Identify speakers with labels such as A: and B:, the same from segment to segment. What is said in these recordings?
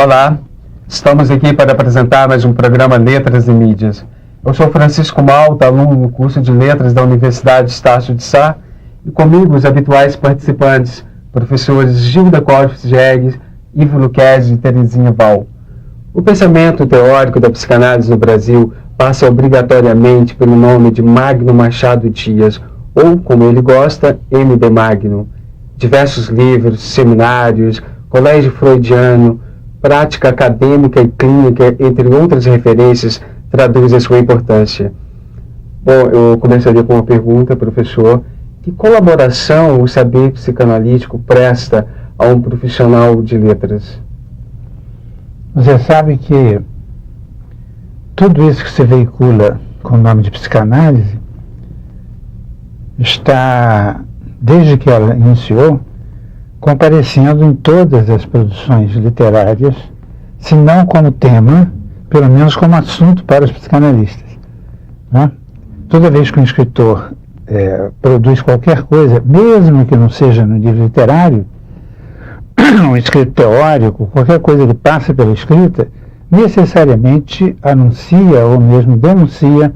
A: Olá, estamos aqui para apresentar mais um programa Letras e Mídias. Eu sou Francisco Malta, aluno do curso de Letras da Universidade Estácio de Sá, e comigo os habituais participantes, professores Gilda Costes Jegues, Ivo Luquezzi e Terezinha Val. O pensamento teórico da psicanálise no Brasil passa obrigatoriamente pelo nome de Magno Machado Dias, ou, como ele gosta, M.D. Magno. Diversos livros, seminários, colégio freudiano, prática acadêmica e clínica, entre outras referências, traduzem a sua importância. Bom, eu começaria com uma pergunta, professor. Que colaboração o saber psicanalítico presta a um profissional de letras?
B: Você sabe que tudo isso que se veicula com o nome de psicanálise está, desde que ela iniciou, comparecendo em todas as produções literárias, se não como tema, pelo menos como assunto para os psicanalistas, né? Toda vez que um escritor produz qualquer coisa, mesmo que não seja no livro literário, um escrito teórico, qualquer coisa que passa pela escrita, necessariamente anuncia ou mesmo denuncia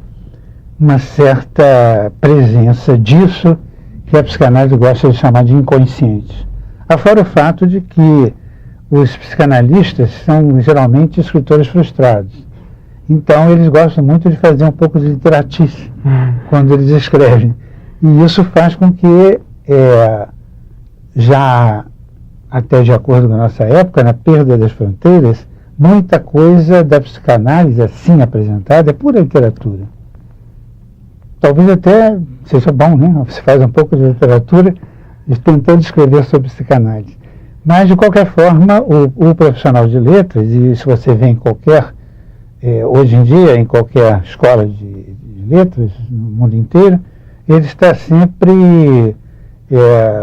B: uma certa presença disso que a psicanálise gosta de chamar de inconsciente. Afora o fato de que os psicanalistas são geralmente escritores frustrados. Então eles gostam muito de fazer um pouco de literatice quando eles escrevem. E isso faz com que, já até de acordo com a nossa época, na perda das fronteiras, muita coisa da psicanálise assim apresentada é pura literatura. Talvez até seja bom, né? Você faz um pouco de literatura tentando escrever sobre psicanálise. Mas, de qualquer forma, o profissional de letras, e se você vê em qualquer, hoje em dia, em qualquer escola de letras, no mundo inteiro, ele está sempre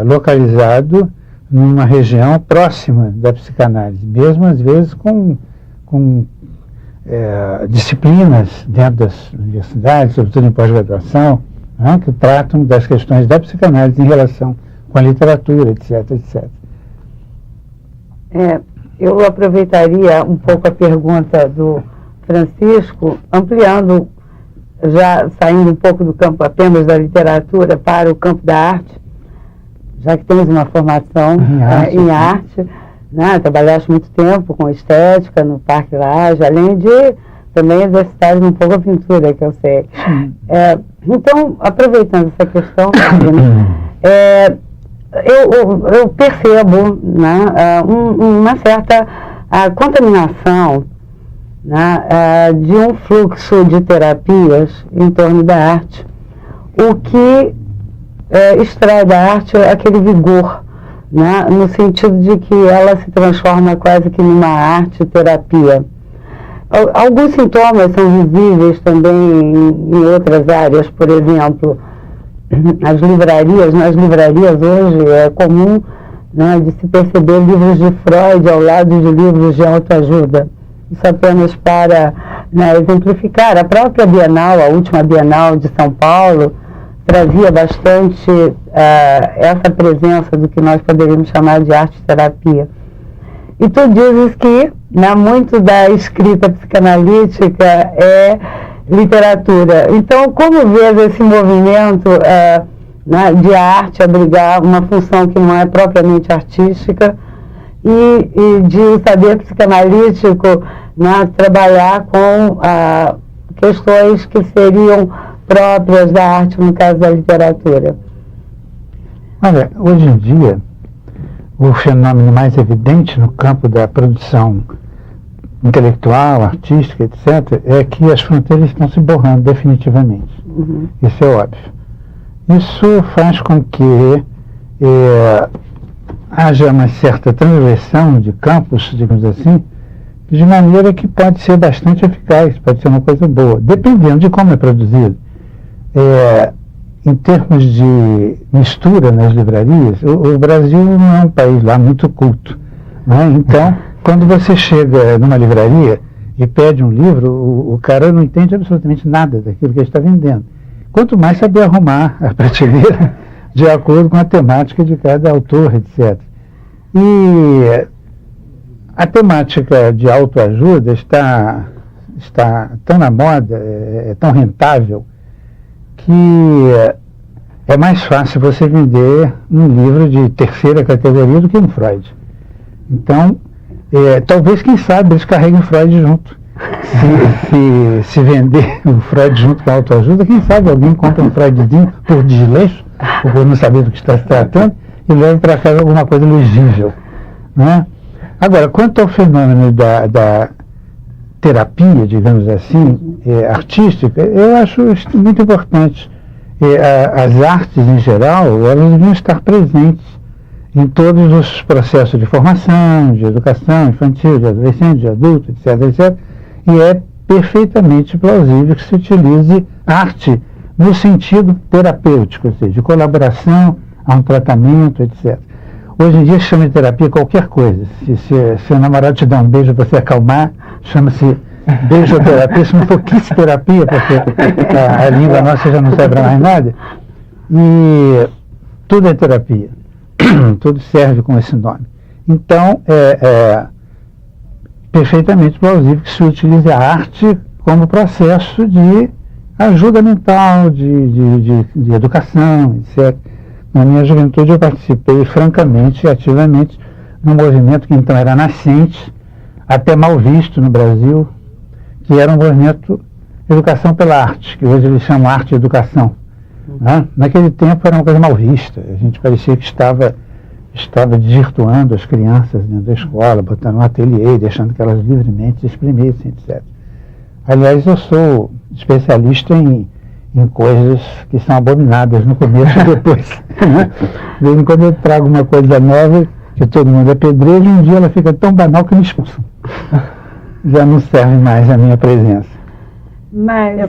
B: localizado numa região próxima da psicanálise, mesmo às vezes com disciplinas dentro das universidades, sobretudo em pós-graduação, né, que tratam das questões da psicanálise em relação com a literatura, etc, etc.
C: Eu aproveitaria um pouco a pergunta do Francisco, ampliando, já saindo um pouco do campo apenas da literatura para o campo da arte, já que temos uma formação em arte, né? Trabalhaste muito tempo com estética no Parque Lage, além de também exercitar um pouco a pintura, que eu sei. Então, aproveitando essa questão, eu percebo, né, uma certa contaminação, né, de um fluxo de terapias em torno da arte, o que extrai da arte aquele vigor, né, no sentido de que ela se transforma quase que numa arte-terapia. Alguns sintomas são visíveis também em outras áreas, por exemplo, nas livrarias hoje é comum, né, de se perceber livros de Freud ao lado de livros de autoajuda. Isso apenas para, né, exemplificar. A própria Bienal, a última Bienal de São Paulo, trazia bastante essa presença do que nós poderíamos chamar de arte-terapia. E tu dizes que, né, muito da escrita psicanalítica é literatura. Então, como vês esse movimento né, de arte abrigar uma função que não é propriamente artística e de o saber psicanalítico, né, trabalhar com questões que seriam próprias da arte, no caso da literatura?
B: Olha, hoje em dia, o fenômeno mais evidente no campo da produção intelectual, artística, etc., é que as fronteiras estão se borrando definitivamente. Isso é óbvio. Isso faz com que haja uma certa transversão de campos, digamos assim, de maneira que pode ser bastante eficaz, pode ser uma coisa boa, dependendo de como é produzido. Em termos de mistura nas livrarias, o Brasil não é um país lá muito culto, né? Então, quando você chega numa livraria e pede um livro, o cara não entende absolutamente nada daquilo que ele está vendendo. Quanto mais saber arrumar a prateleira de acordo com a temática de cada autor, etc. E A temática de autoajuda está tão na moda, é tão rentável, que é mais fácil você vender um livro de terceira categoria do que um Freud. Então, talvez, quem sabe, eles carreguem Freud junto. Se vender o Freud junto com a autoajuda, quem sabe alguém compra um Freudzinho por desleixo, ou por não saber do que está se tratando, e leva para casa alguma coisa legível, né? Agora, quanto ao fenômeno da terapia, digamos assim, artística, eu acho muito importante. As artes, em geral, elas deviam estar presentes em todos os processos de formação, de educação infantil, de adolescente, de adulto, etc, etc. E é perfeitamente plausível que se utilize arte no sentido terapêutico, ou seja, de colaboração a um tratamento, etc. Hoje em dia se chama de terapia qualquer coisa. Se seu namorado te dá um beijo para você acalmar, chama-se beijoterapia. Se não for kissterapia, porque a língua nossa já não serve para mais nada. E tudo é terapia. Tudo serve com esse nome. Então, é perfeitamente plausível que se utilize a arte como processo de ajuda mental, de educação, etc. Na minha juventude eu participei francamente e ativamente num movimento que então era nascente, até mal visto no Brasil, que era um movimento Educação pela Arte, que hoje eles chamam Arte e Educação. Né? Naquele tempo era uma coisa mal vista, a gente parecia que estava desvirtuando as crianças dentro da escola, botando um ateliê, deixando que elas livremente se exprimissem, etc. Aliás, eu sou especialista em coisas que são abominadas no começo e depois. Né? De vez em quando eu trago uma coisa nova, que todo mundo é pedreiro, e um dia ela fica tão banal que me expulsam. Já não serve mais a minha presença.
D: Mas,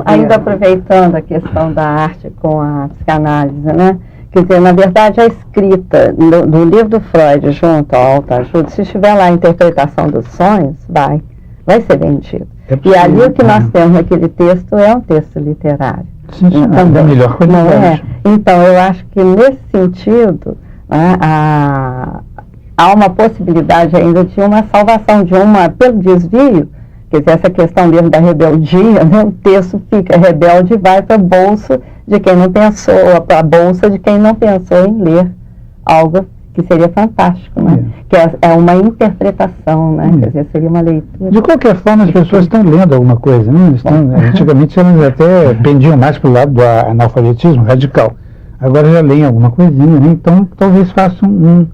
D: ainda aproveitando a questão da arte com a psicanálise, né? Quer dizer, na verdade, a escrita do livro do Freud junto ao autoajuda, se estiver lá a interpretação dos sonhos, vai ser vendido. E ali o que nós temos naquele texto é um texto literário.
B: Sim, também. Melhor qualidade.
D: Não é? Então, eu acho que nesse sentido, né, há uma possibilidade ainda de uma salvação, pelo desvio, quer dizer, essa questão mesmo da rebeldia, né, o texto fica rebelde e vai para a bolsa de quem não pensou, para a bolsa de quem não pensou em ler algo que seria fantástico, né? Que é uma interpretação, né? Quer dizer, seria uma leitura.
B: De qualquer forma, as pessoas estão lendo alguma coisa, né? Antigamente elas até pendiam mais para o lado do analfabetismo radical. Agora já leem alguma coisinha, né? Então talvez façam um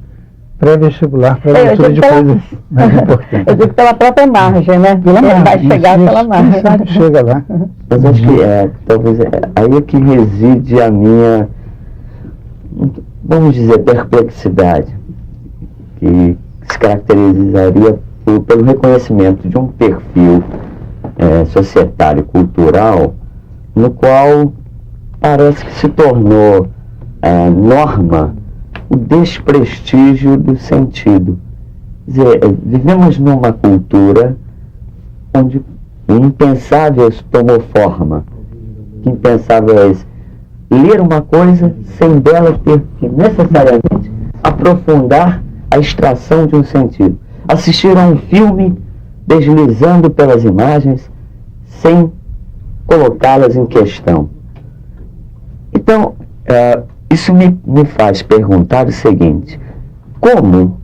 B: pré-vestibular para a leitura de coisas mais importantes.
D: Eu digo pela própria margem, né? Vai chegar pela margem.
B: Chega lá.
E: Mas acho que talvez aí é que reside a minha, vamos dizer, perplexidade, que se caracterizaria pelo reconhecimento de um perfil societário, cultural, no qual parece que se tornou norma o desprestígio do sentido. Quer dizer, vivemos numa cultura onde o impensável tomou forma. O impensável é esse: ler uma coisa sem dela ter que necessariamente aprofundar a extração de um sentido. Assistir a um filme deslizando pelas imagens sem colocá-las em questão. Então, isso me faz perguntar o seguinte: como,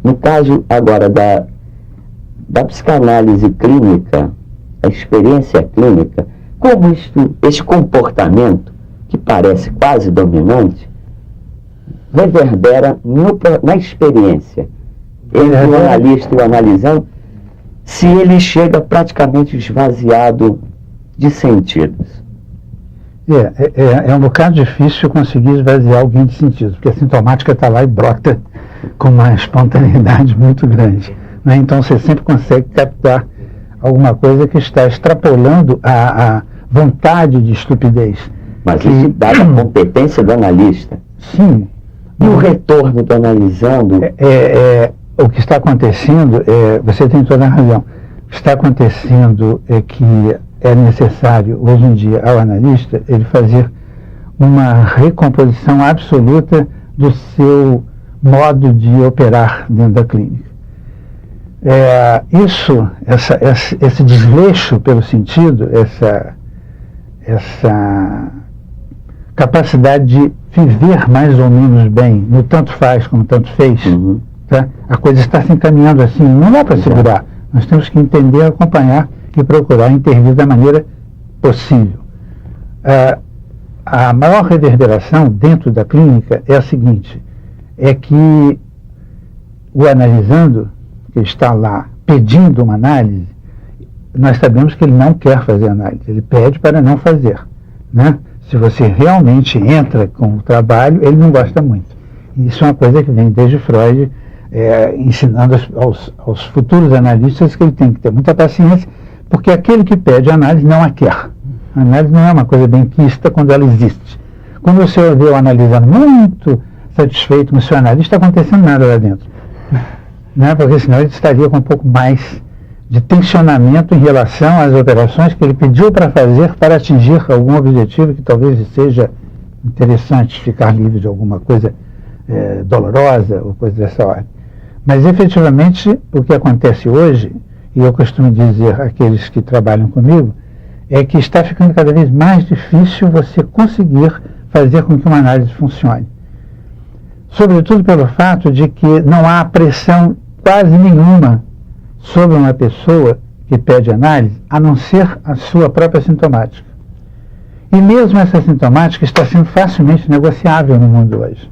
E: no caso agora da psicanálise clínica, a experiência clínica, como este comportamento, que parece quase dominante, reverbera na experiência entre o analista e o analisando, se ele chega praticamente esvaziado de sentidos?
B: É um bocado difícil conseguir esvaziar alguém de sentido, porque a sintomática está lá e brota com uma espontaneidade muito grande, né? Então você sempre consegue captar alguma coisa que está extrapolando a vontade de estupidez.
E: Mas isso dá a competência do analista.
B: Sim.
E: E o retorno do analisando?
B: O que está acontecendo, você tem toda a razão, o que está acontecendo é que é necessário, hoje em dia, ao analista, ele fazer uma recomposição absoluta do seu modo de operar dentro da clínica. Esse desleixo pelo sentido, essa capacidade de viver mais ou menos bem, no tanto faz como tanto fez, tá? A coisa está se encaminhando assim, não dá para segurar. Nós temos que entender, acompanhar e procurar intervir da maneira possível. A maior reverberação dentro da clínica é a seguinte, é que o analisando, que está lá pedindo uma análise, nós sabemos que ele não quer fazer análise, ele pede para não fazer, né? Se você realmente entra com o trabalho, ele não gosta muito. Isso é uma coisa que vem desde Freud, ensinando aos futuros analistas que ele tem que ter muita paciência, porque aquele que pede análise não a quer. A análise não é uma coisa bem quista quando ela existe. Quando você vê o analisando muito satisfeito com o seu analista, está acontecendo nada lá dentro. Né? Porque senão ele estaria com um pouco mais de tensionamento em relação às operações que ele pediu para fazer para atingir algum objetivo que talvez seja interessante, ficar livre de alguma coisa dolorosa ou coisa dessa ordem. Mas efetivamente o que acontece hoje, e eu costumo dizer àqueles que trabalham comigo, é que está ficando cada vez mais difícil você conseguir fazer com que uma análise funcione. Sobretudo pelo fato de que não há pressão quase nenhuma sobre uma pessoa que pede análise, a não ser a sua própria sintomática. E mesmo essa sintomática está sendo facilmente negociável no mundo hoje.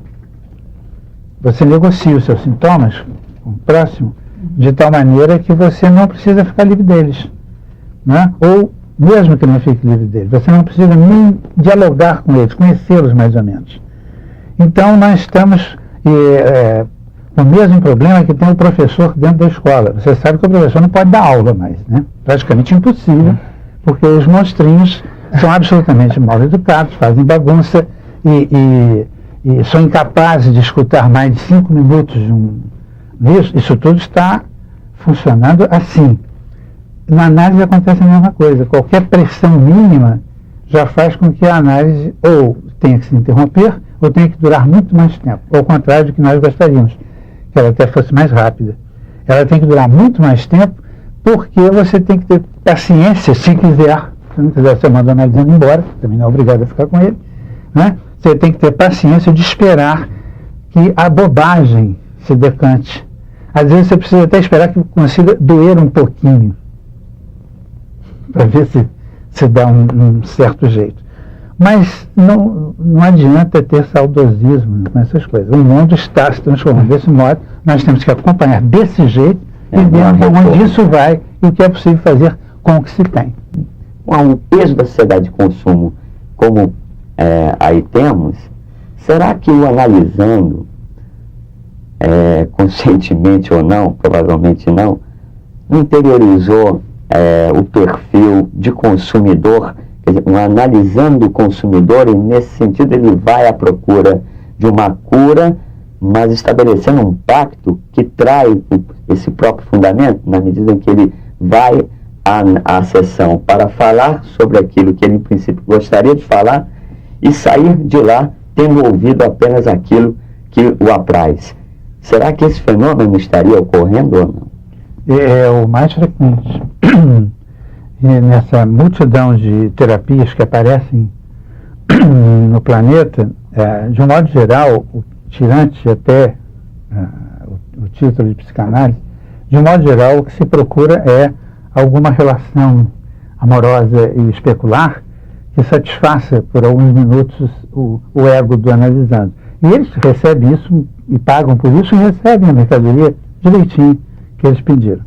B: Você negocia os seus sintomas com o próximo de tal maneira que você não precisa ficar livre deles, né? Ou mesmo que não fique livre deles, você não precisa nem dialogar com eles, conhecê-los mais ou menos. Então nós estamos o mesmo problema que tem o professor dentro da escola. Você sabe que o professor não pode dar aula mais, né? Praticamente impossível, porque os monstrinhos são absolutamente mal educados, fazem bagunça e são incapazes de escutar mais de 5 minutos de isso tudo está funcionando assim. Na análise acontece a mesma coisa. Qualquer pressão mínima já faz com que a análise ou tenha que se interromper ou tenha que durar muito mais tempo. Ao contrário do que nós gostaríamos, que ela até fosse mais rápida. Ela tem que durar muito mais tempo porque você tem que ter paciência, se quiser. Se não quiser, você manda o analisando embora, também não é obrigado a ficar com ele, né? Você tem que ter paciência de esperar que a bobagem se decante. Às vezes você precisa até esperar que consiga doer um pouquinho, para ver se dá um certo jeito. Mas não adianta ter saudosismo com essas coisas. O mundo está se transformando desse modo, nós temos que acompanhar desse jeito e ver onde isso vai e o que é possível fazer com o que se tem.
E: O peso da sociedade de consumo, como aí temos, será que o analisando, conscientemente ou não, provavelmente não, interiorizou o perfil de consumidor, quer dizer, analisando o consumidor, e nesse sentido ele vai à procura de uma cura, mas estabelecendo um pacto que trai esse próprio fundamento, na medida em que ele vai à sessão para falar sobre aquilo que ele, em princípio, gostaria de falar e sair de lá tendo ouvido apenas aquilo que o apraz. Será que esse fenômeno estaria ocorrendo ou não?
B: É o mais frequente. E nessa multidão de terapias que aparecem no planeta, de um modo geral, tirante até o título de psicanálise, de um modo geral, o que se procura é alguma relação amorosa e especular que satisfaça por alguns minutos o ego do analisando. E eles recebem isso e pagam por isso e recebem a mercadoria direitinho que eles pediram.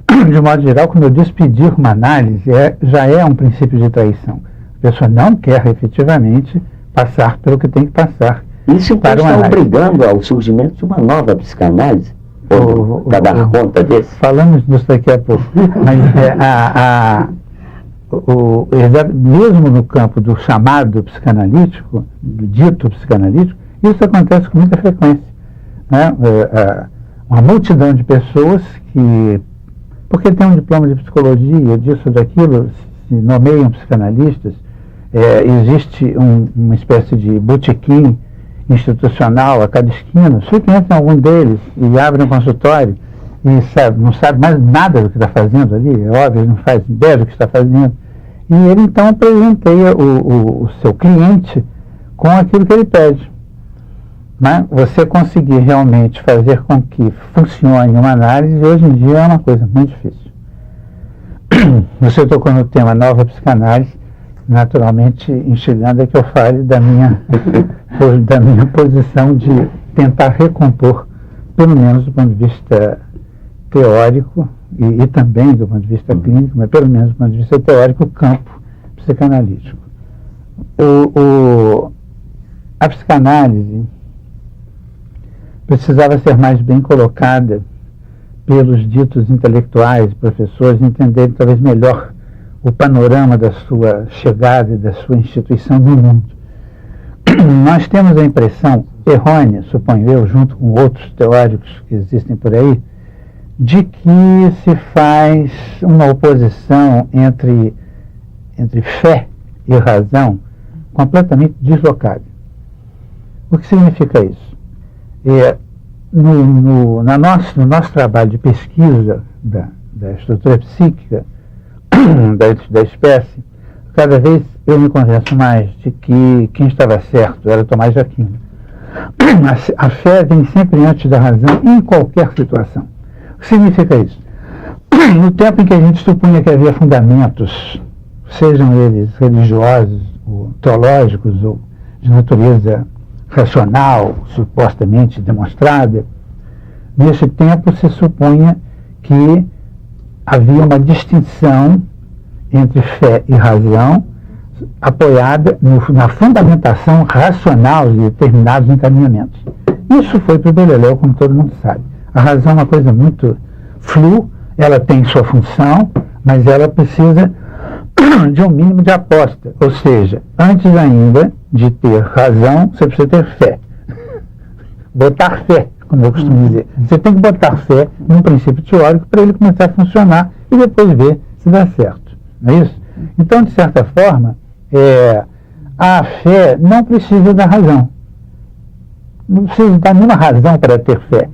B: De modo geral, como eu disse, pedir uma análise já é um princípio de traição. A pessoa não quer efetivamente passar pelo que tem que passar.
E: Isso então está obrigando ao surgimento de uma nova psicanálise? Para dar conta disso?
B: Falamos disso daqui a pouco. Mas mesmo no campo do chamado psicanalítico, do dito psicanalítico, isso acontece com muita frequência, né? Uma multidão de pessoas que, porque tem um diploma de psicologia, disso ou daquilo, se nomeiam psicanalistas, existe uma espécie de botequim institucional a cada esquina, se você entra em algum deles e abre um consultório e não sabe mais nada do que está fazendo ali, é óbvio, ele não faz ideia do que está fazendo, e ele então presenteia o seu cliente com aquilo que ele pede. Mas você conseguir realmente fazer com que funcione uma análise, hoje em dia é uma coisa muito difícil. Você tocou no tema nova psicanálise, naturalmente instigando a que eu fale da minha posição de tentar recompor, pelo menos do ponto de vista teórico e também do ponto de vista clínico, mas pelo menos do ponto de vista teórico, o campo psicanalítico. A psicanálise precisava ser mais bem colocada pelos ditos intelectuais, professores, entenderem talvez melhor o panorama da sua chegada e da sua instituição no mundo. Nós temos a impressão errônea, suponho eu, junto com outros teóricos que existem por aí, de que se faz uma oposição entre fé e razão completamente deslocada. O que significa isso? No nosso trabalho de pesquisa da estrutura psíquica da espécie, cada vez eu me convenço mais de que quem estava certo era Tomás de Aquino. A fé vem sempre antes da razão em qualquer situação. O que significa isso? No tempo em que a gente supunha que havia fundamentos, sejam eles religiosos, ou teológicos, ou de natureza racional, supostamente demonstrada, nesse tempo se supunha que havia uma distinção entre fé e razão apoiada na fundamentação racional de determinados encaminhamentos. Isso foi para o Beleléu, como todo mundo sabe. A razão é uma coisa muito flu, ela tem sua função, mas ela precisa de um mínimo de aposta. Ou seja, antes ainda de ter razão, você precisa ter fé. Botar fé, como eu costumo dizer. Você tem que botar fé num princípio teórico para ele começar a funcionar e depois ver se dá certo. Não é isso? Então, de certa forma, a fé não precisa da razão. Não precisa dar nenhuma razão para ter fé.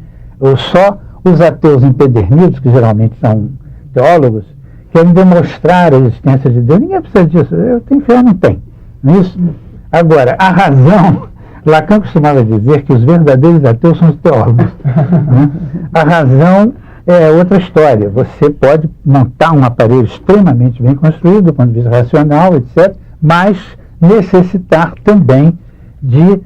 B: Só os ateus empedernidos, que geralmente são teólogos, querem demonstrar a existência de Deus. Ninguém precisa disso. Eu tenho fé ou não tenho. Não é isso? Agora, a razão, Lacan costumava dizer que os verdadeiros ateus são os teólogos. Né? A razão é outra história. Você pode montar um aparelho extremamente bem construído, do ponto de vista racional, etc., mas necessitar também de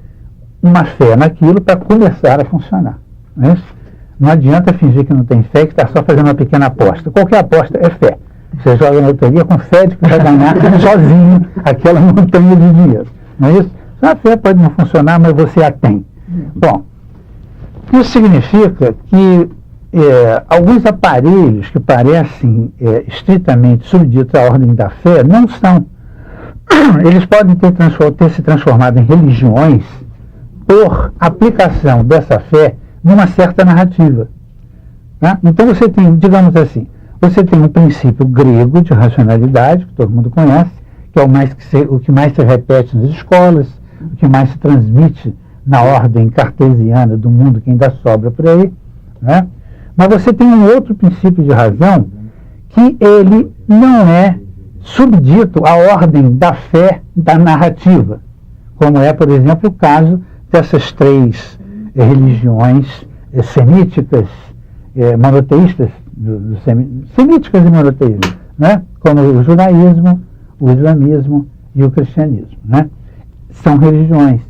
B: uma fé naquilo para começar a funcionar. Não é isso? Não adianta fingir que não tem fé, que está só fazendo uma pequena aposta. Qualquer aposta é fé. Você joga na loteria com fé de que vai ganhar sozinho aquela montanha de dinheiro. Não é isso? A fé pode não funcionar, mas você a tem. Bom, isso significa que alguns aparelhos que parecem estritamente subditos à ordem da fé não são. Eles podem ter se transformado em religiões por aplicação dessa fé numa certa narrativa. Né? Então você tem, digamos assim, você tem um princípio grego de racionalidade, que todo mundo conhece, que é o que mais se repete nas escolas, o que mais se transmite na ordem cartesiana do mundo que ainda sobra por aí. Né? Mas você tem um outro princípio de razão que ele não é subdito à ordem da fé da narrativa, como é, por exemplo, o caso dessas três religiões semíticas, monoteístas, semíticas e monoteístas, né? Como o judaísmo, o islamismo e o cristianismo. Né? São religiões.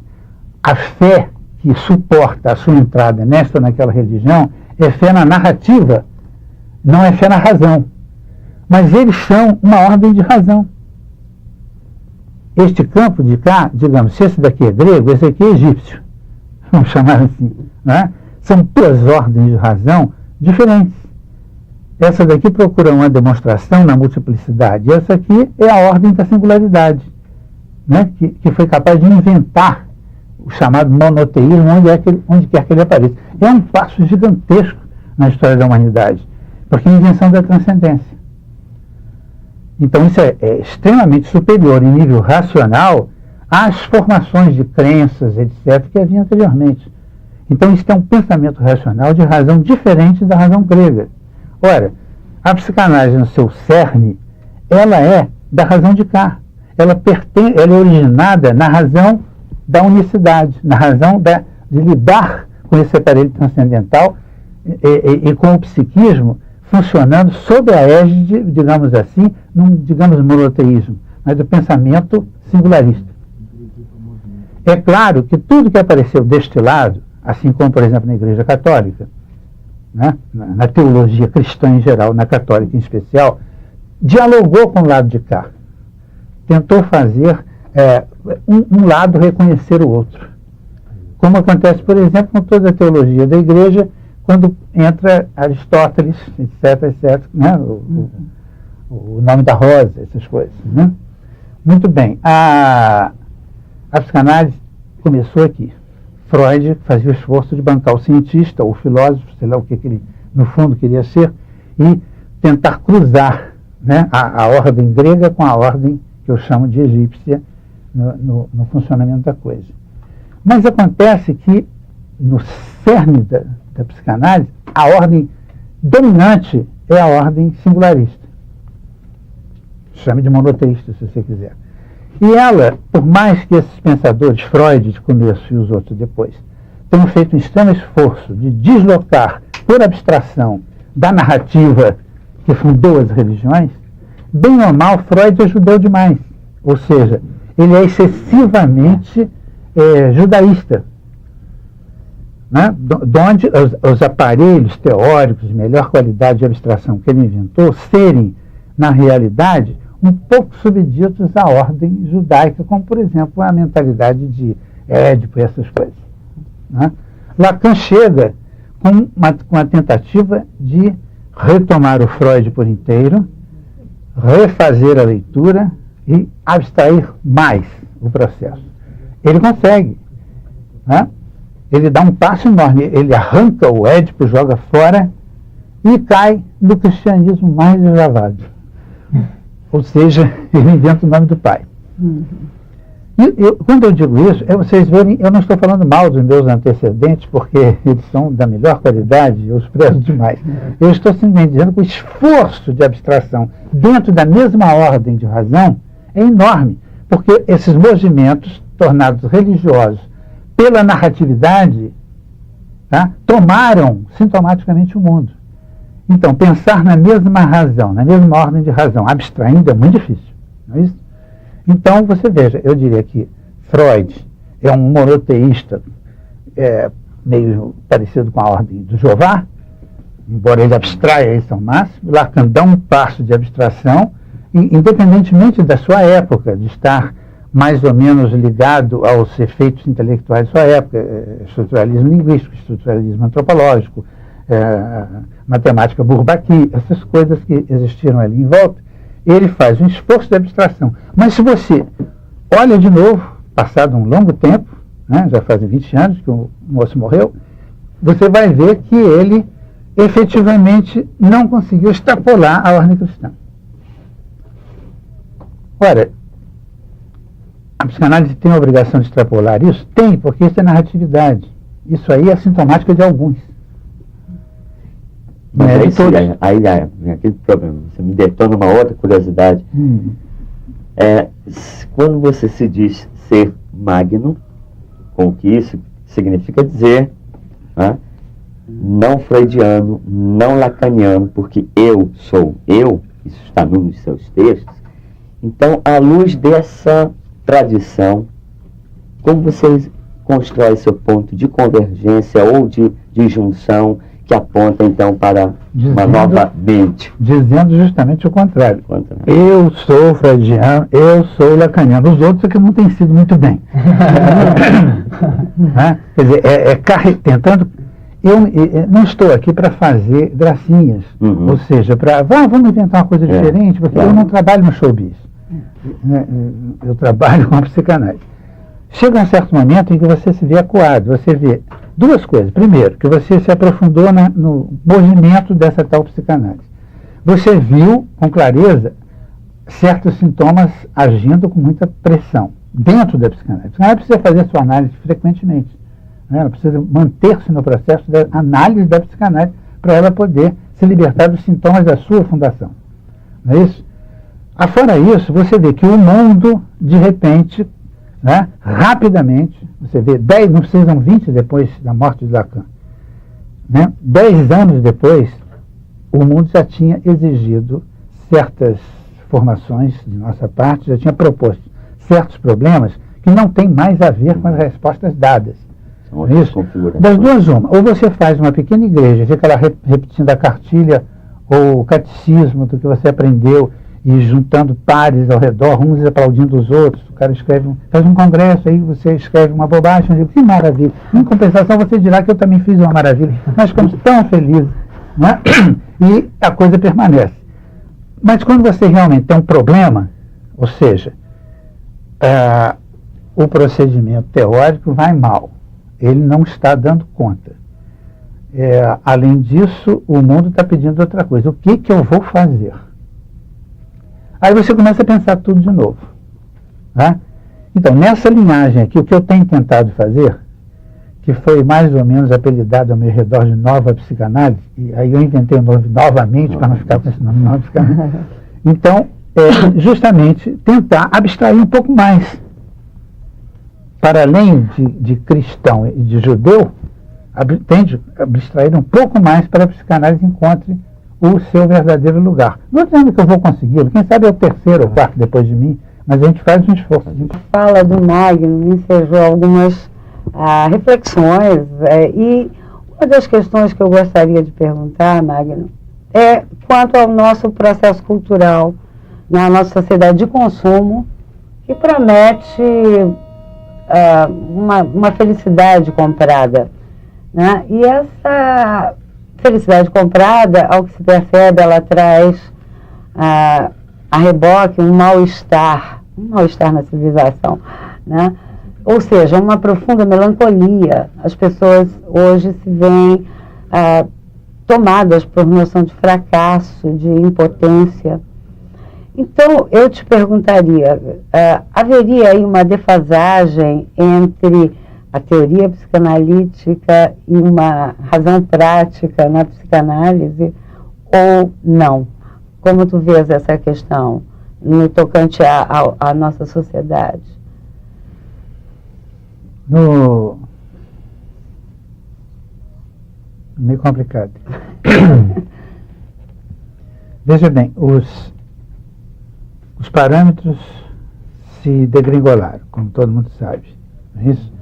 B: A fé que suporta a sua entrada nesta ou naquela religião é fé na narrativa, não é fé na razão. Mas eles são uma ordem de razão. Este campo de cá, digamos, se esse daqui é grego, esse aqui é egípcio. Vamos chamar assim. Né? São duas ordens de razão diferentes. Essa daqui procura uma demonstração na multiplicidade. E essa aqui é a ordem da singularidade, né? que foi capaz de inventar o chamado monoteísmo onde quer que ele apareça. É um passo gigantesco na história da humanidade, porque é a invenção da transcendência. Então isso é extremamente superior em nível racional às formações de crenças, etc., que havia anteriormente. Então, isso é um pensamento racional de razão diferente da razão grega. Ora, a psicanálise, no seu cerne, ela é da razão de cá. Ela é originada na razão da unicidade, na razão de lidar com esse aparelho transcendental e com o psiquismo funcionando sob a égide, digamos assim, digamos, monoteísmo, mas do pensamento singularista. É claro que tudo que apareceu deste lado, assim como, por exemplo, na Igreja Católica, né, na teologia cristã em geral, na católica em especial, dialogou com o lado de cá. Tentou fazer um lado reconhecer o outro. Como acontece, por exemplo, com toda a teologia da Igreja, quando entra Aristóteles, etc., né, o nome da rosa, essas coisas. Né? Muito bem. A psicanálise começou aqui. Freud fazia o esforço de bancar o cientista, o filósofo, sei lá o que ele, no fundo, queria ser, e tentar cruzar, né, a ordem grega com a ordem que eu chamo de egípcia no funcionamento da coisa. Mas acontece que, no cerne da psicanálise, a ordem dominante é a ordem singularista. Chame de monoteísta, se você quiser. E ela, por mais que esses pensadores, Freud de começo e os outros depois, tenham feito um extremo esforço de deslocar, por abstração, da narrativa que fundou as religiões, bem ou mal, Freud ajudou demais. Ou seja, ele é excessivamente judaísta. Né? Donde os aparelhos teóricos de melhor qualidade de abstração que ele inventou serem, na realidade, um pouco subditos à ordem judaica, como, por exemplo, a mentalidade de Édipo e essas coisas. Né? Lacan chega com uma tentativa de retomar o Freud por inteiro, refazer a leitura e abstrair mais o processo. Ele consegue. Né? Ele dá um passo enorme, ele arranca o Édipo, joga fora e cai no cristianismo mais deslavado. Ou seja, ele inventa o nome do pai. Quando eu digo isso, vocês verem, eu não estou falando mal dos meus antecedentes, porque eles são da melhor qualidade, eu os prezo demais. Eu estou simplesmente dizendo que o esforço de abstração dentro da mesma ordem de razão é enorme, porque esses movimentos, tornados religiosos pela narratividade, tá, tomaram sintomaticamente o mundo. Então, pensar na mesma razão, na mesma ordem de razão, abstraindo, é muito difícil. Não é isso? Então, você veja, eu diria que Freud é um monoteísta meio parecido com a ordem do Jeová, embora ele abstraia isso ao máximo. Lacan dá um passo de abstração, independentemente da sua época, de estar mais ou menos ligado aos efeitos intelectuais da sua época, estruturalismo linguístico, estruturalismo antropológico, matemática Bourbaki, essas coisas que existiram ali em volta. Ele faz um esforço de abstração. Mas se você olha de novo, passado um longo tempo, né, já fazem 20 anos que o moço morreu, você vai ver que ele efetivamente não conseguiu extrapolar a ordem cristã. Ora, a psicanálise tem a obrigação de extrapolar isso? Tem, porque isso é narratividade. Isso aí é sintomática de alguns.
E: Mas aí vem aquele problema. Você me detona uma outra curiosidade. Quando você se diz ser magno, com o que isso significa dizer, né, não freudiano, não lacaniano, porque eu sou eu, isso está num dos seus textos. Então, à luz dessa tradição, como você constrói seu ponto de convergência ou de junção que aponta, então, para uma nova mente?
B: Dizendo justamente o contrário. Eu sou freudiano, eu sou lacaniano. Os outros é que não têm sido muito bem. Quer dizer, tentando... Eu não estou aqui para fazer gracinhas. Ou seja, vamos inventar uma coisa diferente, porque eu não trabalho no showbiz. Eu trabalho com a psicanálise. Chega um certo momento em que você se vê acuado, você vê duas coisas. Primeiro, que você se aprofundou no movimento dessa tal psicanálise. Você viu com clareza certos sintomas agindo com muita pressão. dentro da psicanálise. A psicanálise precisa fazer sua análise frequentemente. Né? Ela precisa manter-se no processo da análise da psicanálise para ela poder se libertar dos sintomas da sua fundação. Não é isso? Afora isso, você vê que o mundo, de repente, né, rapidamente, você vê 10, não precisam 20 depois da morte de Lacan, né, 10 anos depois, o mundo já tinha exigido certas formações de nossa parte, já tinha proposto certos problemas que não tem mais a ver com as respostas dadas. Isso? Das duas, uma. Ou você faz uma pequena igreja, fica lá repetindo a cartilha ou o catecismo do que você aprendeu e juntando pares ao redor, uns aplaudindo os outros. O cara faz um congresso, aí você escreve uma bobagem, digo, que maravilha. Em compensação, você dirá que eu também fiz uma maravilha. Nós ficamos tão felizes, né? E a coisa permanece. Mas quando você realmente tem um problema, ou seja, o procedimento teórico vai mal. Ele não está dando conta. Além disso, o mundo está pedindo outra coisa. O que eu vou fazer? Aí você começa a pensar tudo de novo. Né? Então, nessa linhagem aqui, o que eu tenho tentado fazer, que foi mais ou menos apelidado ao meu redor de nova psicanálise, e aí eu inventei o nome novamente, para não ficar com esse nome nova psicanálise. Então, justamente tentar abstrair um pouco mais. Para além de cristão e de judeu, tende a abstrair um pouco mais para a psicanálise encontre o seu verdadeiro lugar. Não estou dizendo que eu vou consegui-lo, quem sabe é o terceiro ou quarto depois de mim, mas a gente faz um esforço.
C: Fala do Magno me ensejou algumas reflexões, e uma das questões que eu gostaria de perguntar, Magno, é quanto ao nosso processo cultural na nossa sociedade de consumo, que promete uma felicidade comprada, né? E essa felicidade comprada, ao que se percebe, ela traz a reboque um mal-estar na civilização, né? Ou seja, uma profunda melancolia. As pessoas hoje se veem tomadas por noção de fracasso, de impotência. Então, eu te perguntaria, haveria aí uma defasagem entre a teoria psicanalítica e uma razão prática na psicanálise, ou não? Como tu vês essa questão no tocante à nossa sociedade?
B: Meio complicado. Veja bem, os parâmetros se degringolaram, como todo mundo sabe. Não é isso?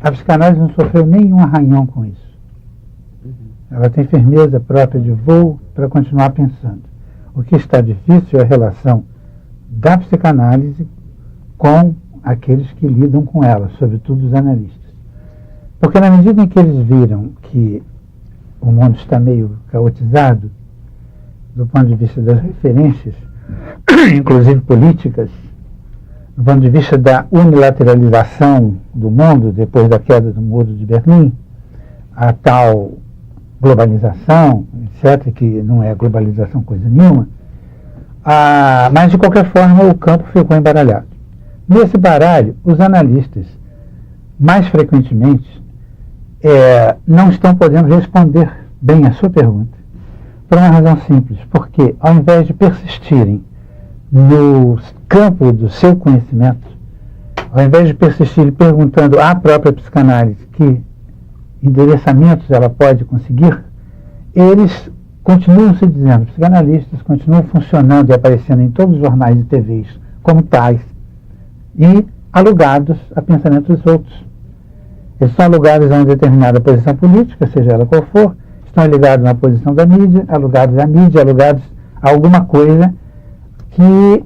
B: A psicanálise não sofreu nenhum arranhão com isso. Ela tem firmeza própria de voo para continuar pensando. O que está difícil é a relação da psicanálise com aqueles que lidam com ela, sobretudo os analistas. Porque na medida em que eles viram que o mundo está meio caotizado, do ponto de vista das referências, inclusive políticas, do ponto de vista da unilateralização do mundo, depois da queda do muro de Berlim, a tal globalização, etc., que não é globalização coisa nenhuma, mas de qualquer forma o campo ficou embaralhado. Nesse baralho, os analistas, mais frequentemente, não estão podendo responder bem a sua pergunta, por uma razão simples, porque ao invés de persistirem no campo do seu conhecimento, ao invés de persistirem perguntando à própria psicanálise que endereçamentos ela pode conseguir, eles continuam se dizendo psicanalistas, continuam funcionando e aparecendo em todos os jornais e TVs como tais, e alugados a pensamentos outros. Eles são alugados a uma determinada posição política, seja ela qual for, estão ligados na posição da mídia, alugados à mídia, alugados a alguma coisa que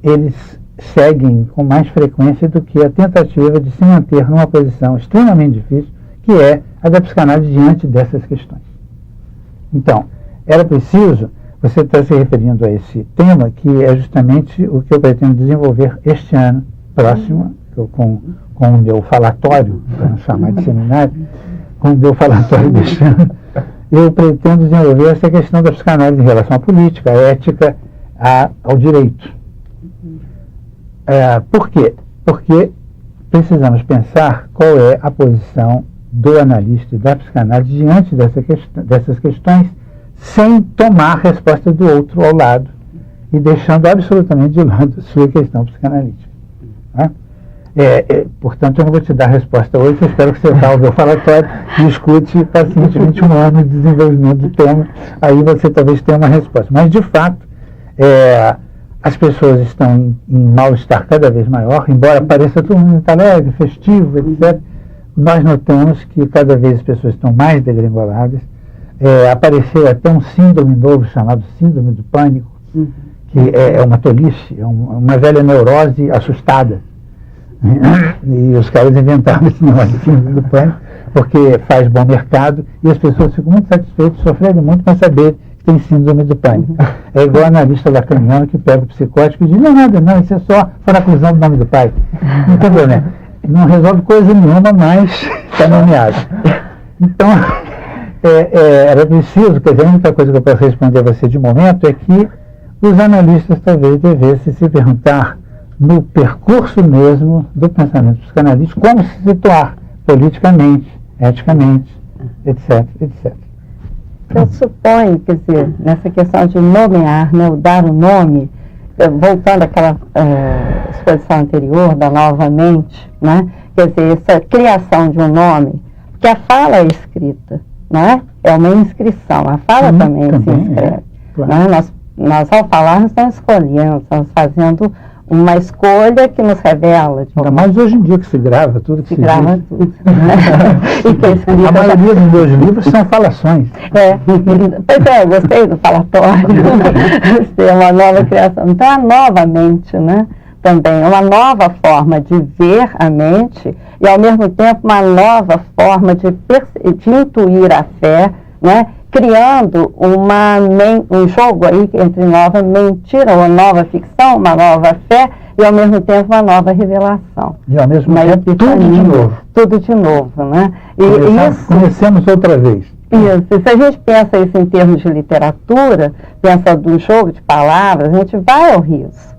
B: eles seguem com mais frequência do que a tentativa de se manter numa posição extremamente difícil, que é a da psicanálise diante dessas questões. Então, era preciso, você está se referindo a esse tema, que é justamente o que eu pretendo desenvolver este ano, próximo, com o meu falatório, para não chamar de seminário, com o meu falatório deste ano, eu pretendo desenvolver essa questão da psicanálise em relação à política, à ética, ao direito. Por quê? porque precisamos pensar qual é a posição do analista e da psicanálise diante dessas questões, sem tomar a resposta do outro ao lado e deixando absolutamente de lado a sua questão psicanalítica. Né? Portanto, eu não vou te dar a resposta hoje, eu espero que você vá ao meu falatório e escute pacientemente um ano de desenvolvimento do tema, aí você talvez tenha uma resposta. Mas, de fato, as pessoas estão em mal-estar cada vez maior, embora pareça todo mundo muito alegre, festivo, etc. Nós notamos que cada vez as pessoas estão mais degrengoladas. Apareceu até um síndrome novo chamado síndrome do pânico, que é uma tolice, é uma velha neurose assustada. E os caras inventaram esse negócio de síndrome do pânico, porque faz bom mercado e as pessoas ficam muito satisfeitas, sofrendo muito para saber que tem síndrome do pânico. É igual analista lacaniano que pega o psicótico e diz, não é nada, não, isso é só foraclusão do nome do pai. Não tem problema. Não resolve coisa nenhuma, mas está nomeado. Então, era preciso, quer dizer, a única coisa que eu posso responder a você de momento é que os analistas talvez devessem se perguntar no percurso mesmo do pensamento psicanalítico como se situar politicamente, eticamente, etc, etc.
D: Eu suponho, quer dizer, nessa questão de nomear, né, o dar o nome, voltando àquela exposição anterior da nova mente, né, quer dizer, essa criação de um nome, porque a fala é escrita, não é? É uma inscrição, a fala também se inscreve.
B: Claro.
D: Né? Nós, ao falar, não estamos escolhendo, estamos fazendo uma escolha que nos revela.
B: Ainda mais hoje em dia que se grava tudo que se
D: grava
B: diz.
D: tudo. E que é escrito,
B: a maioria dos meus livros são falações.
D: Pois é, gostei do falatório. Gostei, é uma nova criação. Então, a nova mente, né? Também é uma nova forma de ver a mente e, ao mesmo tempo, uma nova forma de intuir a fé, né? Criando um jogo aí entre nova mentira, uma nova ficção, uma nova fé e, ao mesmo tempo, uma nova revelação.
B: E, ao mesmo tempo, tudo de novo.
D: Tudo de novo, né?
B: Conhecemos outra vez.
D: Isso. E se a gente pensa isso em termos de literatura, pensa do jogo de palavras, a gente vai ao riso.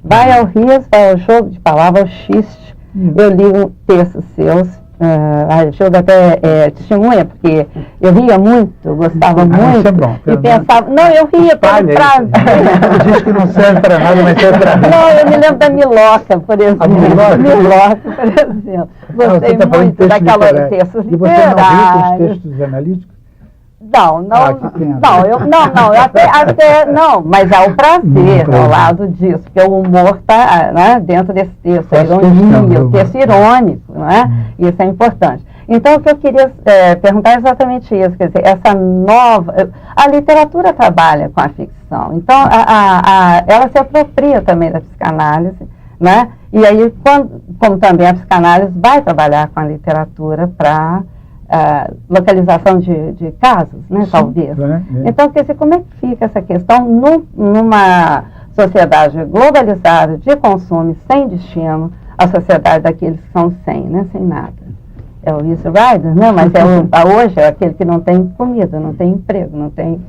D: Vai ao riso, vai ao jogo de palavras, ao xiste. Eu li um texto seus, a Gilda até testemunha, porque eu ria muito, eu gostava muito.
B: Isso é bom,
D: e pensava, não, eu ria pelo prazer.
B: Diz que não serve para nada, mas serve para mim.
D: Não, eu me lembro da Miloca, por exemplo.
B: A Miloca?
D: Miloca, por exemplo. Gostei muito daquela texto literário.
B: E você não viu os textos analíticos?
D: Não, mas é o prazer ao lado disso, porque o humor está, né, dentro desse texto, a ironia, o texto irônico, né? Isso é importante. Então, o que eu queria perguntar é exatamente isso, quer dizer, essa nova... A literatura trabalha com a ficção, então ela se apropria também da psicanálise, né? E aí, como também a psicanálise vai trabalhar com a literatura para... localização de casos, né, talvez. Então, quer dizer, como é que fica essa questão numa sociedade globalizada, de consumo, sem destino, a sociedade daqueles que são sem, né, sem nada. É o Easy Rider, né, mas hoje é aquele que não tem comida, não tem emprego, não tem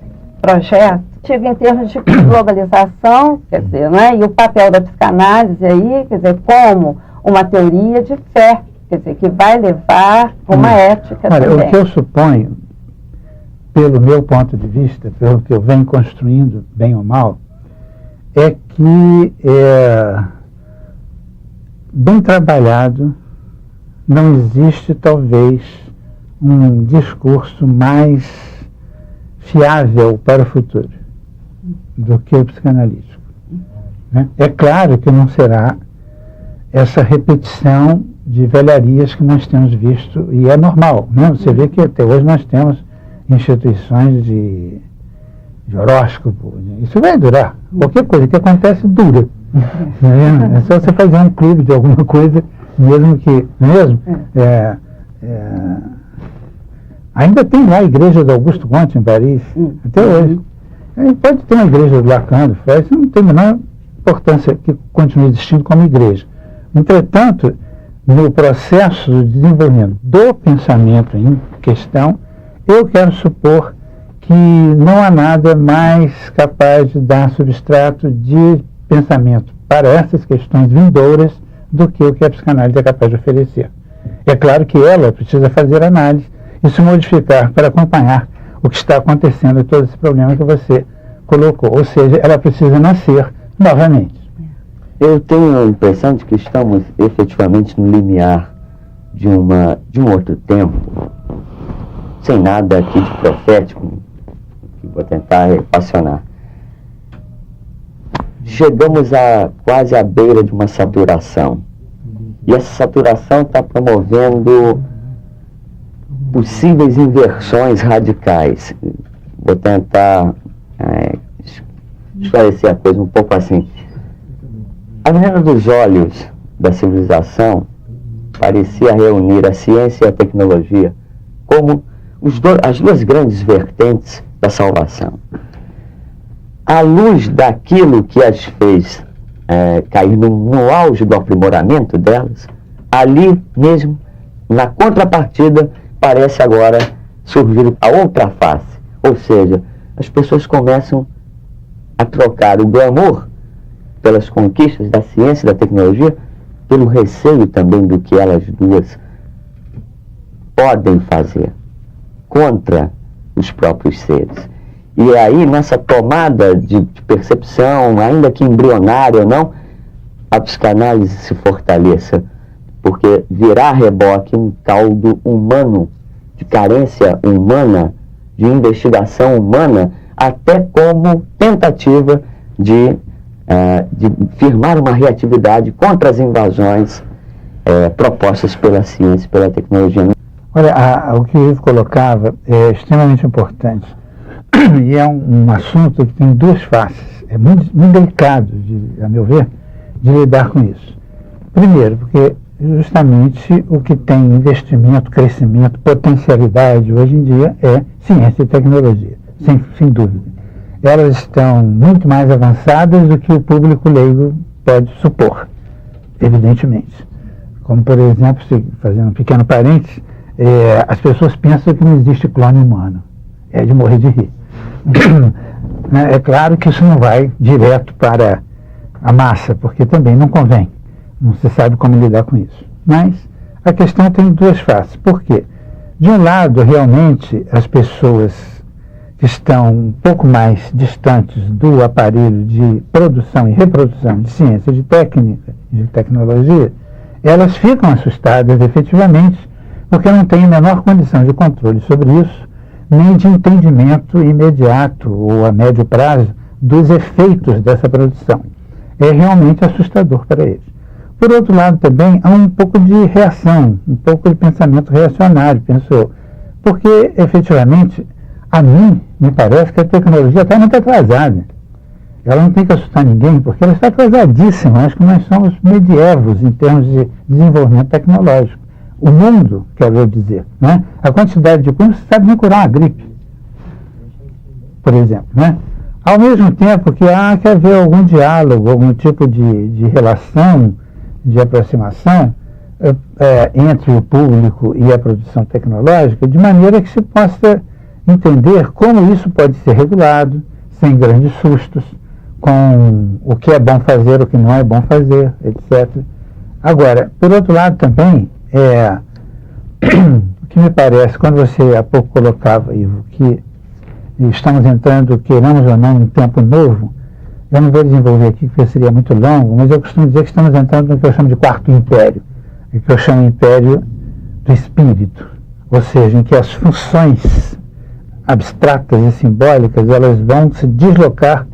D: projeto. Digo em termos de globalização, quer dizer, né, e o papel da psicanálise aí, quer dizer, como uma teoria de fé, quer dizer, que vai levar uma ética também.
B: O que eu suponho, pelo meu ponto de vista, pelo que eu venho construindo, bem ou mal, é que, bem trabalhado, não existe, talvez, um discurso mais fiável para o futuro do que o psicanalítico. Né? É claro que não será essa repetição de velharias que nós temos visto, e é normal, né? Você vê que até hoje nós temos instituições de horóscopo, né? Isso vai durar, qualquer coisa que acontece dura. É só você fazer um clube de alguma coisa, mesmo que, mesmo, ainda tem lá a igreja do Augusto Comte em Paris, até hoje. Pode ter uma igreja do Lacan, do Freud, isso não tem a menor importância que continue existindo como igreja. Entretanto, no processo de desenvolvimento do pensamento em questão, eu quero supor que não há nada mais capaz de dar substrato de pensamento para essas questões vindouras do que o que a psicanálise é capaz de oferecer. É claro que ela precisa fazer análise e se modificar para acompanhar o que está acontecendo e todo esse problema que você colocou. Ou seja, ela precisa nascer novamente.
E: Eu tenho a impressão de que estamos efetivamente no limiar de um outro tempo, sem nada aqui de profético, que vou tentar equacionar. Chegamos quase à beira de uma saturação. E essa saturação está promovendo possíveis inversões radicais. Vou tentar esclarecer a coisa um pouco assim. A menina dos olhos da civilização parecia reunir a ciência e a tecnologia como as duas grandes vertentes da salvação. À luz daquilo que as fez cair no auge do aprimoramento delas, ali mesmo, na contrapartida, parece agora surgir a outra face. Ou seja, as pessoas começam a trocar o glamour pelas conquistas da ciência e da tecnologia, pelo receio também do que elas duas podem fazer contra os próprios seres. E aí, nessa tomada de percepção, ainda que embrionária ou não, a psicanálise se fortaleça, porque virá a reboque um caldo humano, de carência humana, de investigação humana, até como tentativa de firmar uma reatividade contra as invasões propostas pela ciência e pela tecnologia.
B: Olha, o que o Ivo colocava é extremamente importante. E é um assunto que tem duas faces. É muito delicado, a meu ver, de lidar com isso. Primeiro, porque justamente o que tem investimento, crescimento, potencialidade hoje em dia é ciência e tecnologia, sem dúvida. Elas estão muito mais avançadas do que o público leigo pode supor, evidentemente. Como, por exemplo, fazendo um pequeno parênteses, as pessoas pensam que não existe clone humano. É de morrer de rir. É claro que isso não vai direto para a massa, porque também não convém. Não se sabe como lidar com isso. Mas a questão tem duas faces. Por quê? De um lado, realmente, as pessoas que estão um pouco mais distantes do aparelho de produção e reprodução de ciência, de técnica, de tecnologia, elas ficam assustadas efetivamente, porque não têm a menor condição de controle sobre isso, nem de entendimento imediato ou a médio prazo dos efeitos dessa produção. É realmente assustador para eles. Por outro lado, também há um pouco de reação, um pouco de pensamento reacionário, penso eu. Porque, efetivamente, a mim, me parece que a tecnologia está muito atrasada. Ela não tem que assustar ninguém, porque ela está atrasadíssima. Acho que nós somos medievos em termos de desenvolvimento tecnológico. O mundo, quero dizer, né? A quantidade de coisas, você sabe nem curar uma gripe, por exemplo, né? Ao mesmo tempo que há que haver algum diálogo, algum tipo de relação, de aproximação entre o público e a produção tecnológica, de maneira que se possa entender como isso pode ser regulado, sem grandes sustos, com o que é bom fazer, o que não é bom fazer, etc. Agora, por outro lado também, o que me parece, quando você há pouco colocava, Ivo, que estamos entrando, queiramos ou não, em um tempo novo, eu não vou desenvolver aqui porque seria muito longo, mas eu costumo dizer que estamos entrando no que eu chamo de quarto império, que eu chamo império do espírito, ou seja, em que as funções abstratas e simbólicas, elas vão se deslocar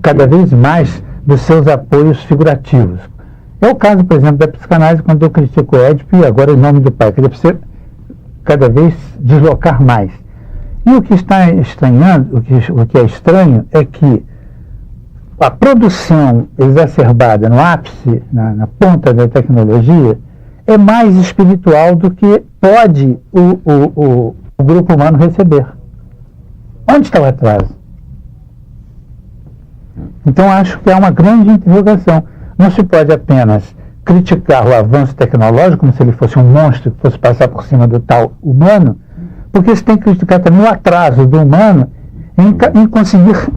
B: cada vez mais dos seus apoios figurativos. É o caso, por exemplo, da psicanálise, quando eu critico o Édipo e agora em nome do pai, que ele precisa cada vez deslocar mais. E o que está estranhando, o que é estranho é que a produção exacerbada no ápice, na ponta da tecnologia, é mais espiritual do que pode o grupo humano receber. Onde está o atraso? Então acho que é uma grande interrogação. Não se pode apenas criticar o avanço tecnológico como se ele fosse um monstro que fosse passar por cima do tal humano, porque se tem que criticar também o atraso do humano em conseguir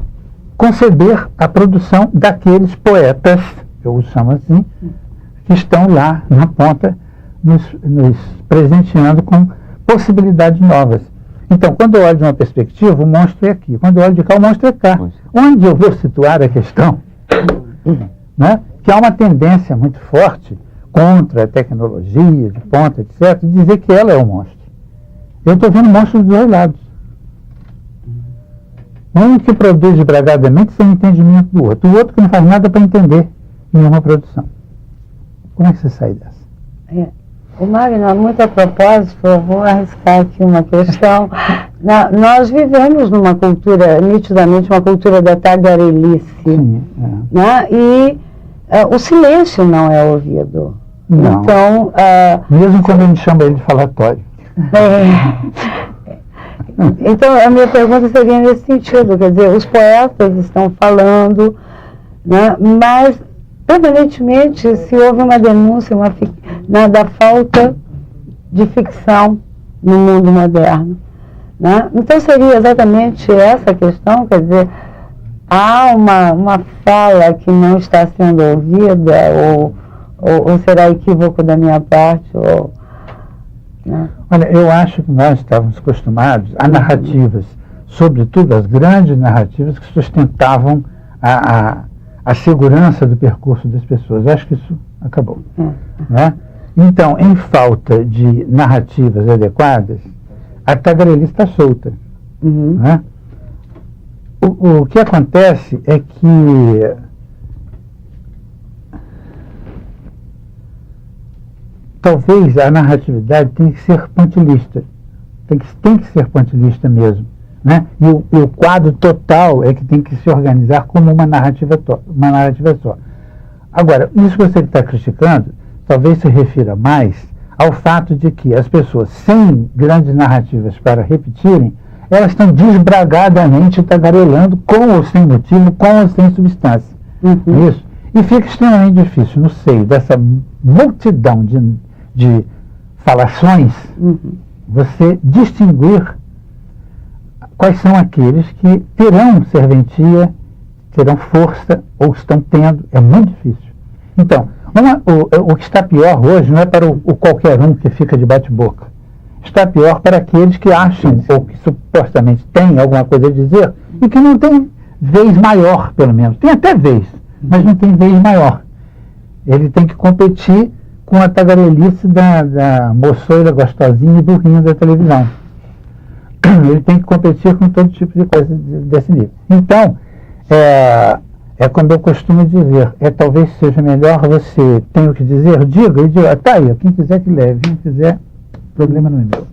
B: conceber a produção daqueles poetas, eu os chamo assim, que estão lá na ponta, nos presenteando com possibilidades novas. Então, quando eu olho de uma perspectiva, o monstro é aqui. Quando eu olho de cá, o monstro é cá. Onde eu vou situar a questão, né, que há uma tendência muito forte contra a tecnologia de ponta, etc., de dizer que ela é o monstro. Eu estou vendo monstros dos dois lados. Um que produz desbragadamente sem entendimento do outro. O outro que não faz nada para entender nenhuma produção. Como é que você sai dessa?
C: O Magno, muito a propósito, eu vou arriscar aqui uma questão. Nós vivemos numa cultura, nitidamente, uma cultura da tagarelice.
B: Sim,
C: né? E o silêncio não é ouvido.
B: Não.
C: Então,
B: mesmo quando a gente chama ele de falatório.
C: Então, a minha pergunta seria nesse sentido, quer dizer, os poetas estão falando, né, mas permanentemente se houve uma denúncia da falta de ficção no mundo moderno. Né? Então seria exatamente essa questão, quer dizer, há uma fala que não está sendo ouvida, ou será equívoco da minha parte, né?
B: Olha, eu acho que nós estávamos acostumados a narrativas, sobretudo as grandes narrativas que sustentavam a segurança do percurso das pessoas. Eu acho que isso acabou. Né? Então, em falta de narrativas adequadas, a tagarelice está solta. Né? O que acontece é que talvez a narratividade tenha que ser pontilhista. Tem que ser pontilhista mesmo. Né? E o quadro total é que tem que se organizar como uma narrativa só. Agora, isso que você está criticando, talvez se refira mais ao fato de que as pessoas sem grandes narrativas para repetirem, elas estão desbragadamente tagarelando, com ou sem motivo, com ou sem substância. Isso. E fica extremamente difícil, no seio dessa multidão de falações, você distinguir quais são aqueles que terão serventia, terão força, ou estão tendo. É muito difícil. Então, o que está pior hoje não é para o qualquer um que fica de bate-boca. Está pior para aqueles que acham, ou que supostamente têm alguma coisa a dizer, e que não tem vez maior, pelo menos. Tem até vez, mas não tem vez maior. Ele tem que competir com a tagarelice da moçoira gostosinha e burrinha da televisão. Ele tem que competir com todo tipo de coisa desse nível. Então, é como eu costumo dizer, talvez seja melhor você tem o que dizer, diga, tá aí, quem quiser que leve, quem quiser, problema não é meu.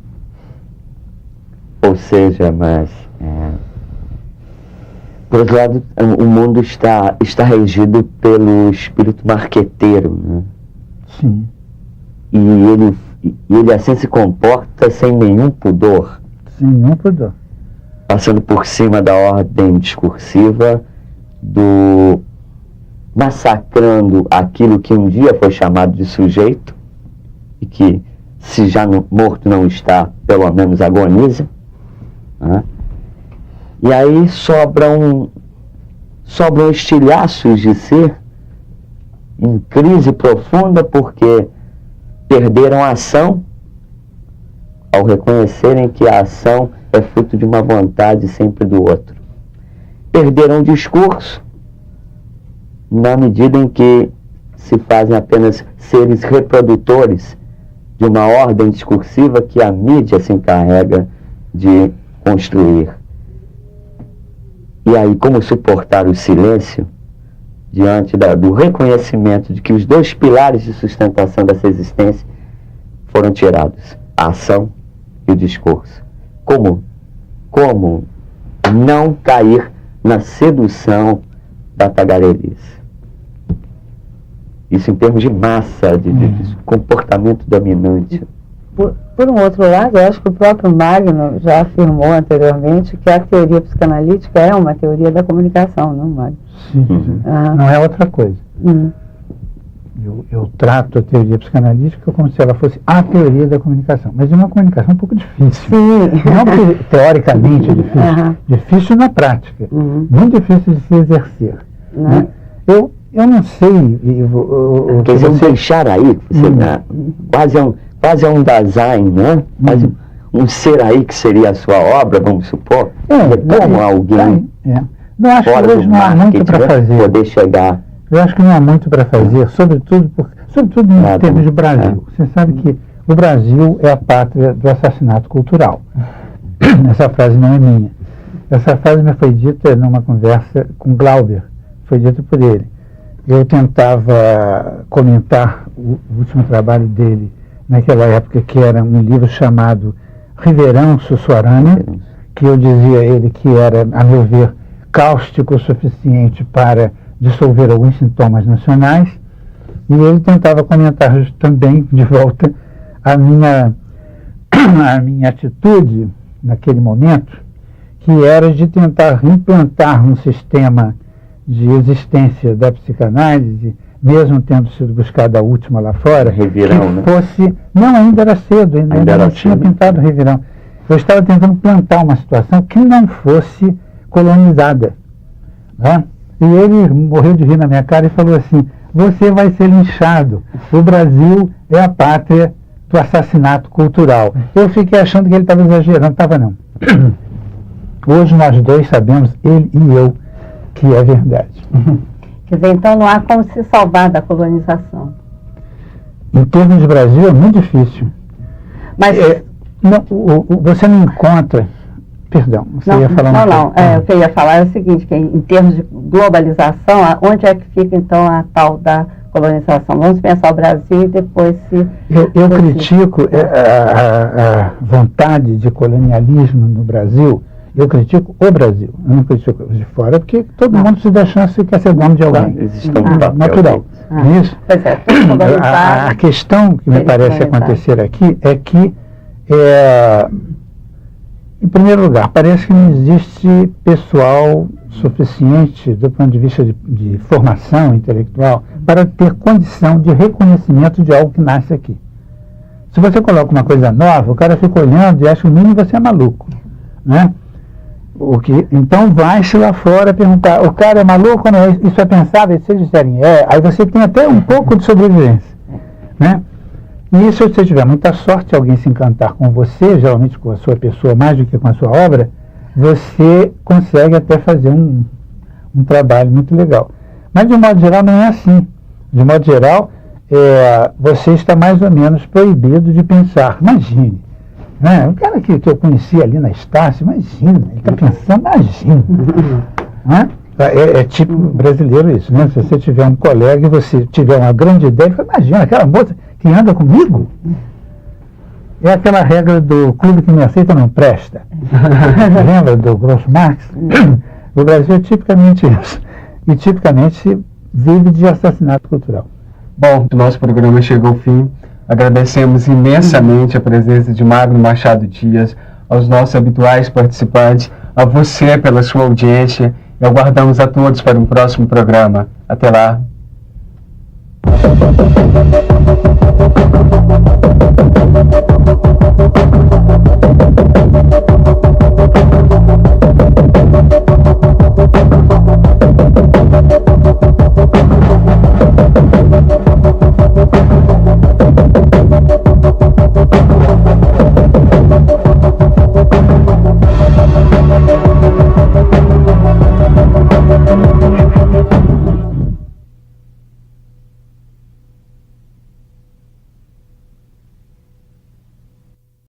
E: Ou seja, mas por outro lado, o mundo está regido pelo espírito marqueteiro, né?
B: Sim.
E: E ele assim se comporta sem nenhum pudor.
B: Sem nenhum pudor.
E: Passando por cima da ordem discursiva, massacrando aquilo que um dia foi chamado de sujeito, e que, se já morto não está, pelo menos agoniza. Né? E aí sobram estilhaços de ser em crise profunda, porque perderam a ação ao reconhecerem que a ação é fruto de uma vontade sempre do outro. Perderam o discurso na medida em que se fazem apenas seres reprodutores de uma ordem discursiva que a mídia se encarrega de construir. E aí, como suportar o silêncio diante do reconhecimento de que os dois pilares de sustentação dessa existência foram tirados, a ação e o discurso? Como não cair na sedução da tagarelice? Isso em termos de massa, de comportamento dominante.
C: Por um outro lado, eu acho que o próprio Magno já afirmou anteriormente que a teoria psicanalítica é uma teoria da comunicação, não, Magno?
B: Sim, não é outra coisa. Eu trato a teoria psicanalítica como se ela fosse a teoria da comunicação, mas é uma comunicação um pouco difícil. Não teoricamente é difícil, difícil na prática, muito difícil de se exercer. Né? Eu não sei.
E: Quer dizer, deixar aí, quase é um design, né? Quase um ser aí que seria a sua obra, vamos supor. Como alguém
B: Não acho
E: fora
B: que hoje
E: do
B: não há muito para
E: marketing
B: fazer.
E: poder chegar.
B: Eu acho que não há muito para fazer, sobretudo em termos de Brasil. Você sabe que o Brasil é a pátria do assassinato cultural. Essa frase não é minha. Essa frase me foi dita numa conversa com Glauber, foi dita por ele. Eu tentava comentar o último trabalho dele naquela época, que era um livro chamado Riverão Sussuarana, que eu dizia a ele que era, a meu ver, cáustico o suficiente para dissolver alguns sintomas nacionais, e ele tentava comentar também, de volta, a minha atitude naquele momento, que era de tentar implantar um sistema de existência da psicanálise, mesmo tendo sido buscada a última lá fora,
E: Revirão,
B: que fosse... Não, ainda era cedo, ainda não tinha pintado o Revirão. Eu estava tentando plantar uma situação que não fosse colonizada, né? E ele morreu de rir na minha cara e falou assim: você vai ser linchado, o Brasil é a pátria do assassinato cultural. Eu fiquei achando que ele estava exagerando, estava não. Hoje nós dois sabemos, ele e eu, que é verdade.
D: Quer dizer, então não há como se salvar da colonização.
B: Em termos de Brasil é muito difícil.
D: Mas
B: você não encontra... Perdão, você ia falar
D: o que eu ia falar é o seguinte, que em termos de globalização, onde é que fica então a tal da colonização? Vamos pensar o Brasil e depois se...
B: Eu critico a vontade de colonialismo no Brasil. Eu critico o Brasil, eu não critico os de fora, porque todo mundo se dá chance e quer ser dono de alguém. Natural. Isso?
D: Pois é,
B: a questão que me parece acontecer aqui é que, em primeiro lugar, parece que não existe pessoal suficiente do ponto de vista de formação intelectual para ter condição de reconhecimento de algo que nasce aqui. Se você coloca uma coisa nova, o cara fica olhando e acha que o mínimo você é maluco, né? Então vai-se lá fora perguntar, o cara é maluco ou não é? Isso é pensável? E se eles disserem aí você tem até um pouco de sobrevivência, né? E se você tiver muita sorte, alguém se encantar com você, geralmente com a sua pessoa mais do que com a sua obra, você consegue até fazer um trabalho muito legal. Mas de modo geral não é assim. De modo geral, você está mais ou menos proibido de pensar. Imagine, né? O cara que eu conheci ali na Estácio, imagina, ele está pensando, imagina. Né? É tipo brasileiro isso, né? Se você tiver um colega e você tiver uma grande ideia, fala, imagina, aquela moça que anda comigo, é aquela regra do clube que me aceita não presta. Lembra do Groucho Marx? O Brasil é tipicamente isso. E tipicamente vive de assassinato cultural.
A: Bom, o nosso programa chegou ao fim. Agradecemos imensamente a presença de Magno Machado Dias, aos nossos habituais participantes, a você pela sua audiência, e aguardamos a todos para um próximo programa. Até lá.